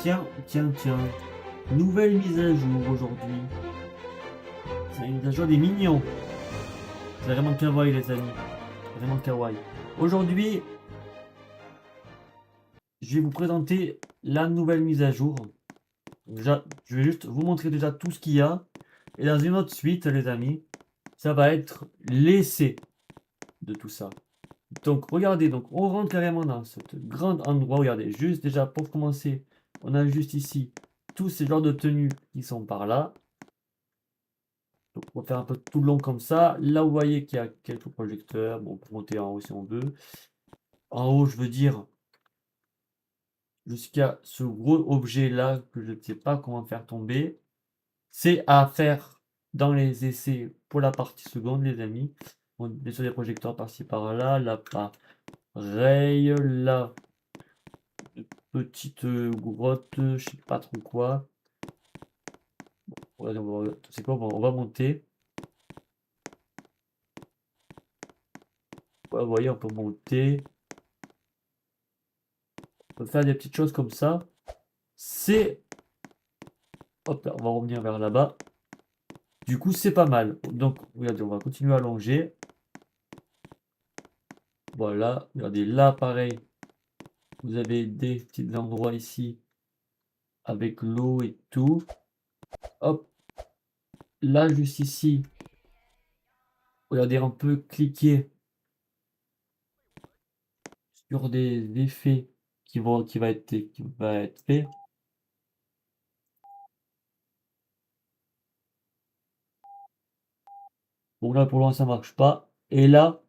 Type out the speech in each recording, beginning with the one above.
Tiens, tiens, tiens. Nouvelle mise à jour aujourd'hui. C'est une mise à jour des mignons. C'est vraiment kawaii les amis. Vraiment kawaii. Aujourd'hui, je vais vous présenter la nouvelle mise à jour. Déjà, je vais juste vous montrer déjà tout ce qu'il y a. Et dans une autre suite, les amis, ça va être l'essai de tout ça. Donc, regardez, donc on rentre carrément dans ce grand endroit. Regardez, juste déjà pour commencer, on a juste ici tous ces genres de tenues qui sont par là. Donc, on va faire un peu tout le long comme ça. Là, vous voyez qu'il y a quelques projecteurs. Bon, pour monter en haut si on veut. En haut, je veux dire, jusqu'à ce gros objet là que je ne sais pas comment faire tomber. C'est à faire dans les essais pour la partie seconde, les amis. On est sur des projecteurs par-ci par-là. Là, pareil. Là, petite grotte, je sais pas trop quoi. Ouais, c'est quoi, on va monter. Ouais, vous voyez, on peut monter. On peut faire des petites choses comme ça. C'est... Hop là, on va revenir vers là-bas. Du coup, c'est pas mal. Donc, regardez, on va continuer à longer. Voilà, regardez, là, pareil. Vous avez des petits endroits ici avec l'eau et tout. Hop, là, juste ici. Regardez, on peut cliquer sur des effets qui va être fait. Bon, là, pour l'instant, ça marche pas. Et là,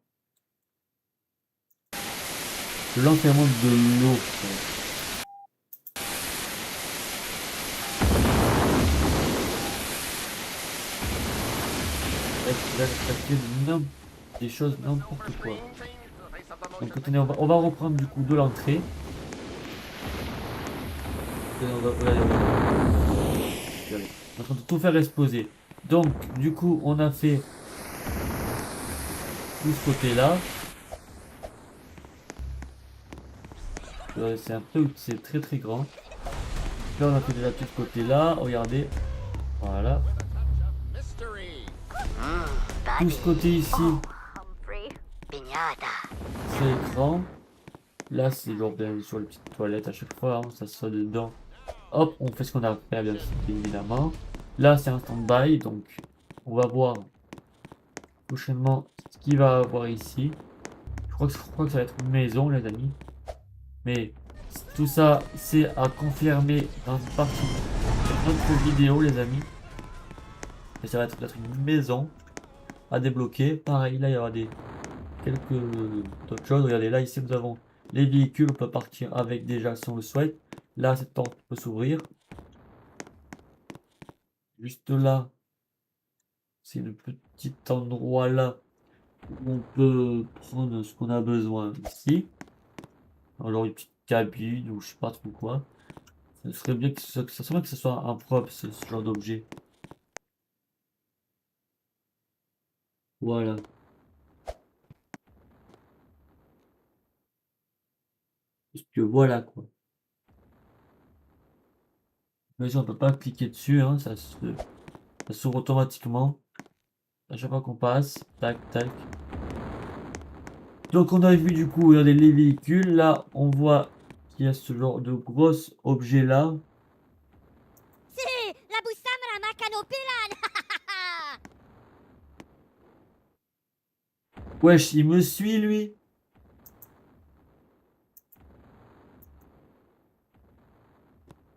le lancement de l'eau. Là, ça fait des choses n'importe quoi. Donc attendez, on va reprendre du coup de l'entrée. Regardez, on est en train de tout faire exploser. Donc du coup on a fait tout ce côté là. C'est un peu, c'est très très grand. Là on a fait déjà tout ce côté là. Regardez. Voilà. Tout ce côté ici, c'est l'écran. Là c'est genre bien sur les petites toilettes à chaque fois, hein, ça se fait dedans. Hop, on fait ce qu'on a à faire bien évidemment. Là c'est un stand-by, donc on va voir prochainement ce qu'il va avoir ici. Je crois que ça va être une maison les amis. Mais tout ça c'est à confirmer dans une partie de notre vidéo les amis. Et ça va être peut-être une maison à débloquer. Pareil là il y aura quelques d'autres choses. Regardez là ici nous avons les véhicules, on peut partir avec déjà si on le souhaite. Là cette porte peut s'ouvrir. Juste là, c'est le petit endroit là où on peut prendre ce qu'on a besoin ici. Alors une petite cabine ou je sais pas trop quoi. Ce serait bien que ça serait bien que ce soit un propre ce genre d'objet. Voilà. Parce que voilà quoi. Mais on peut pas cliquer dessus, hein, ça s'ouvre automatiquement. À chaque fois qu'on passe. Tac, tac. Donc on a vu du coup, regardez les véhicules. Là, on voit qu'il y a ce genre de gros objet là. Wesh, il me suit lui.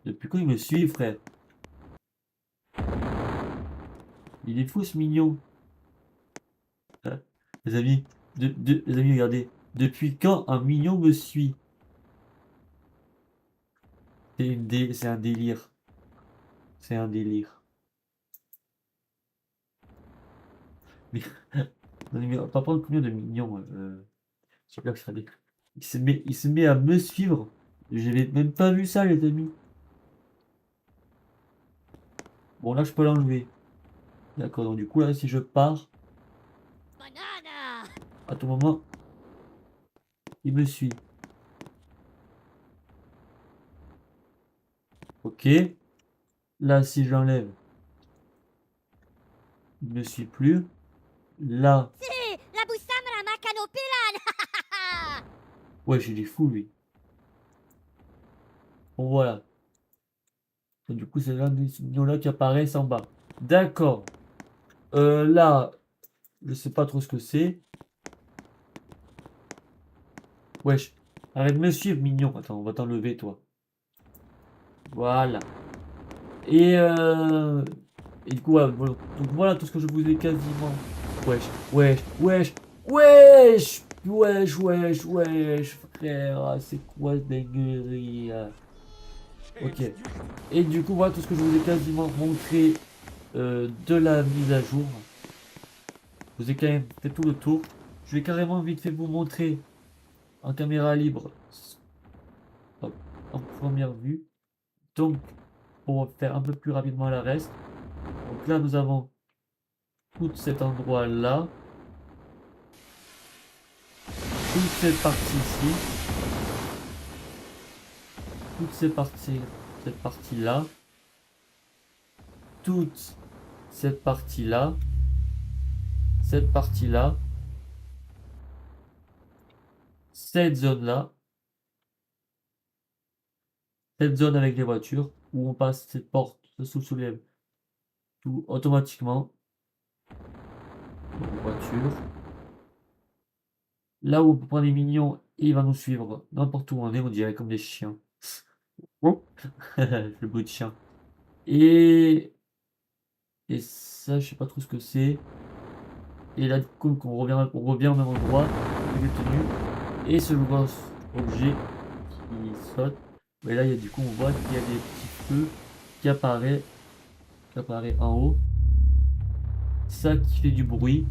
Depuis quand il me suit, frère? Il est fou ce mignon. Hein, les amis, les amis, regardez. Depuis quand un mignon me suit? C'est un délire. C'est un délire. Mais, non, mais on va pas prendre combien de mignons je sais pas que ça dit. Il se met à me suivre. J'avais même pas vu ça, les amis. Bon, là, je peux l'enlever. D'accord, donc du coup, là, si je pars, à tout moment, il me suit. Ok. Là, si je l'enlève, il ne suit plus. Là, ouais, j'ai fou lui. Bon, voilà. Et du coup, c'est l'un des signaux là qui apparaissent en bas. D'accord. Là, je sais pas trop ce que c'est. Wesh. Arrête de me suivre, mignon. Attends, on va t'enlever, toi. Voilà. Et, du coup, voilà, donc voilà tout ce que je vous ai quasiment. Wesh, wesh, wesh, wesh, wesh, wesh, wesh, frère, ah, c'est quoi ce dinguerie là? Ok. Et du coup, voilà tout ce que je vous ai quasiment montré de la mise à jour. Je vous ai quand même fait tout le tour. Je vais carrément vite fait vous montrer en caméra libre, hop, en première vue. Donc, pour faire un peu plus rapidement le reste. Donc là, nous avons tout cet endroit là, toute cette partie ici, toute cette partie là, toute cette partie là, cette partie là, cette zone là, cette zone avec les voitures où on passe cette porte se soulève tout automatiquement. Donc, voiture. Là où on peut prendre les mignons, il va nous suivre n'importe où on est, on dirait comme des chiens. Oh. Le bruit de chien. Et Et ça, je sais pas trop ce que c'est. Et là, du coup, on revient au même endroit, il est tenu. Et ce gros objet qui saute. Et là, il y a du coup, on voit qu'il y a des petits feux qui apparaît en haut. Ça qui fait du bruit.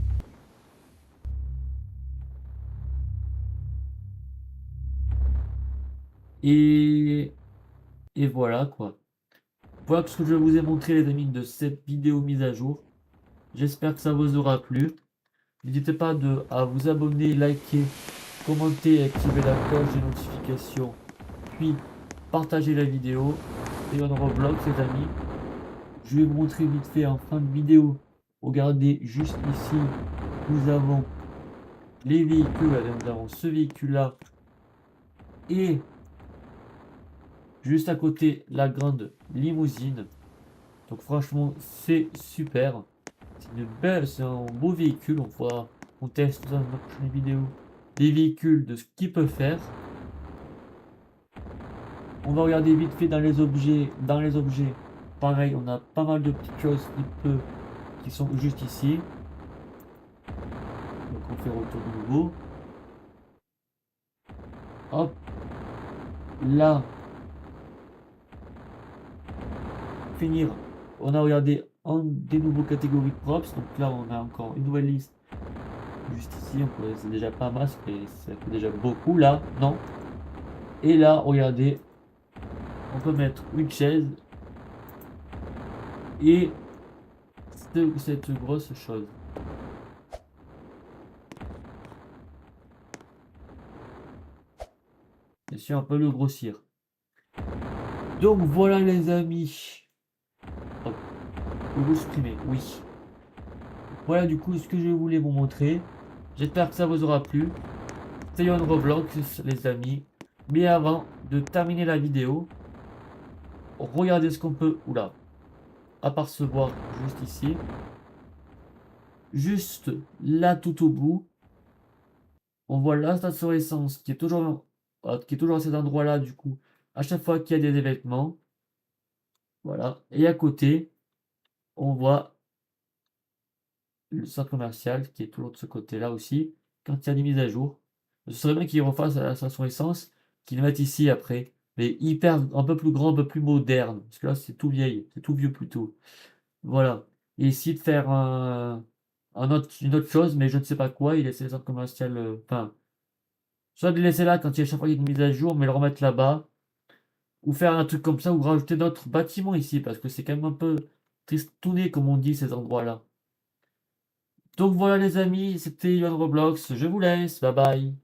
Et, et voilà quoi. Voilà tout ce que je vous ai montré les amis de cette vidéo mise à jour. J'espère que ça vous aura plu. N'hésitez pas à vous abonner, liker, commenter et activer la cloche des notifications. Puis partagez la vidéo. Et on Roblox les amis. Je vais vous montrer vite fait en fin de vidéo. Regardez juste ici. Nous avons les véhicules. Nous avons ce véhicule là. Et juste à côté la grande limousine. Donc franchement c'est super. C'est un beau véhicule. On teste dans la prochaine vidéo des véhicules, de ce qu'il peut faire. On va regarder vite fait dans les objets. Pareil, on a pas mal de petites choses qui sont juste ici. Donc on fait retour de nouveau. Hop. Là. Finir. On a regardé des nouveaux catégories de props. Donc là on a encore une nouvelle liste. Juste ici, c'est déjà pas mal, ça fait déjà beaucoup là, non? Et là, regardez, on peut mettre une chaise et cette grosse chose. Bien sûr, on peut le grossir. Donc voilà les amis. Hop. Vous supprimer, oui. Voilà du coup ce que je voulais vous montrer. J'espère que ça vous aura plu. C'était on Roblox les amis. Mais avant de terminer la vidéo, regardez ce qu'on peut, oula, apercevoir juste ici. Juste là tout au bout, on voit la station essence qui est toujours à cet endroit-là du coup. À chaque fois qu'il y a des événements, voilà. Et à côté, on voit le centre commercial qui est toujours de ce côté-là aussi. Quand il y a des mises à jour, ce serait bien qu'ils refassent à la station essence, qu'ils le mettent ici après. Mais hyper, un peu plus grand, un peu plus moderne. Parce que là, c'est tout vieil, c'est tout vieux plutôt. Voilà. Et ici de faire une autre chose, mais je ne sais pas quoi. Il laisse les centres commercial, enfin, soit de les laisser là quand il y a chaque fois qu'il y a une mise à jour, mais le remettre là-bas. Ou faire un truc comme ça, ou rajouter d'autres bâtiments ici, parce que c'est quand même un peu tristouné, comme on dit, ces endroits-là. Donc voilà les amis, c'était Yohan Roblox, je vous laisse, bye bye.